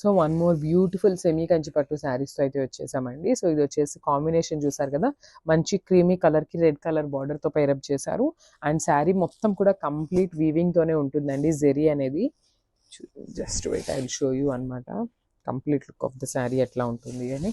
So one more beautiful semi Kanchi పట్టు శారీస్తో అయితే వచ్చేసామండి. సో ఇది వచ్చేసి కాంబినేషన్ చూసారు కదా, మంచి క్రీమీ కలర్కి రెడ్ కలర్ బార్డర్తో పైరప్ చేశారు. అండ్ శారీ మొత్తం కూడా కంప్లీట్ వీవింగ్తోనే ఉంటుందండి. జెరీ అనేది just wait I will show you అనమాట complete look of the sari ఎట్లా ఉంటుంది అని.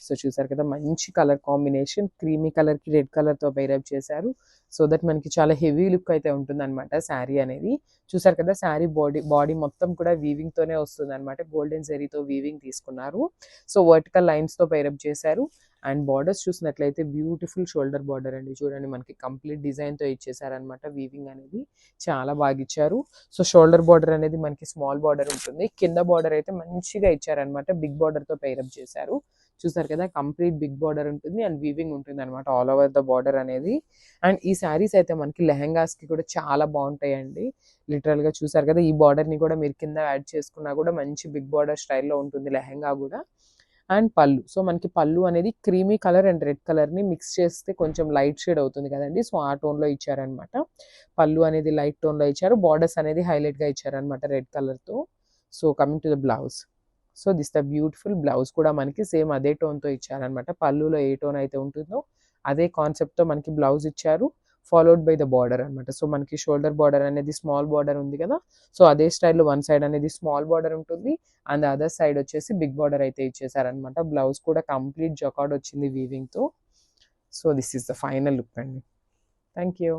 సో చూసారు కదా, మంచి కలర్ కాంబినేషన్ క్రీమీ కలర్కి రెడ్ కలర్తో పైరప్ చేశారు. సో దట్ మనకి చాలా హెవీ లుక్ అయితే ఉంటుంది అనమాట శారీ అనేది. చూసారు కదా, శారీ బాడీ మొత్తం కూడా వీవింగ్తోనే వస్తుంది అనమాట. గోల్డెన్ జెరీతో వీవింగ్ తీసుకున్నారు. సో వర్టికల్ లైన్స్తో పైరప్ చేశారు. అండ్ బార్డర్స్ చూసినట్లయితే బ్యూటిఫుల్ షోల్డర్ బార్డర్ అండి. చూడండి మనకి కంప్లీట్ డిజైన్తో ఇచ్చేసారనమాట. వీవింగ్ అనేది చాలా బాగా ఇచ్చారు. సో షోల్డర్ బార్డర్ అనేది మనకి స్మాల్ బార్డర్ ఉంటుంది. కింద బార్డర్ అయితే మంచిగా ఇచ్చారనమాట. బిగ్ బార్డర్తో పైరప్ చేశారు. చూసారు కదా, కంప్లీట్ బిగ్ బార్డర్ ఉంటుంది అండ్ వీవింగ్ ఉంటుంది అనమాట ఆల్ ఓవర్ ద బార్డర్ అనేది. అండ్ ఈ శారీస్ అయితే మనకి లెహెంగాస్కి కూడా చాలా బాగుంటాయండి. లిటరల్గా చూసారు కదా, ఈ బార్డర్ని కూడా మీరు కింద యాడ్ చేసుకున్నా కూడా మంచి బిగ్ బార్డర్ స్టైల్లో ఉంటుంది లెహెంగా కూడా. అండ్ పళ్ళు, సో మనకి పళ్ళు అనేది క్రీమీ కలర్ అండ్ రెడ్ కలర్ని మిక్స్ చేస్తే కొంచెం లైట్ షేడ్ అవుతుంది కదండి. సో ఆ టోన్లో ఇచ్చారనమాట. పళ్ళు అనేది లైట్ టోన్లో ఇచ్చారు. బార్డర్స్ అనేది హైలైట్గా ఇచ్చారనమాట రెడ్ కలర్తో. So coming to the blouse, so this the beautiful blouse కూడా మనకి సేమ్ అదే టోన్తో ఇచ్చారనమాట. పళ్ళులో ఏ టోన్ అయితే ఉంటుందో అదే కాన్సెప్ట్తో మనకి బ్లౌజ్ ఇచ్చారు. ఫాలోడ్ బై ద బార్డర్ అనమాట. సో మనకి షోల్డర్ బార్డర్ అనేది స్మాల్ బార్డర్ ఉంది కదా, సో అదే స్టైల్లో వన్ సైడ్ అనేది స్మాల్ బార్డర్ ఉంటుంది అండ్ అదర్ సైడ్ వచ్చేసి బిగ్ బార్డర్ అయితే ఇచ్చేసారనమాట. బ్లౌజ్ కూడా కంప్లీట్ జకార్డ్ వచ్చింది వీవింగ్తో. So this is the final look అండి. Thank you.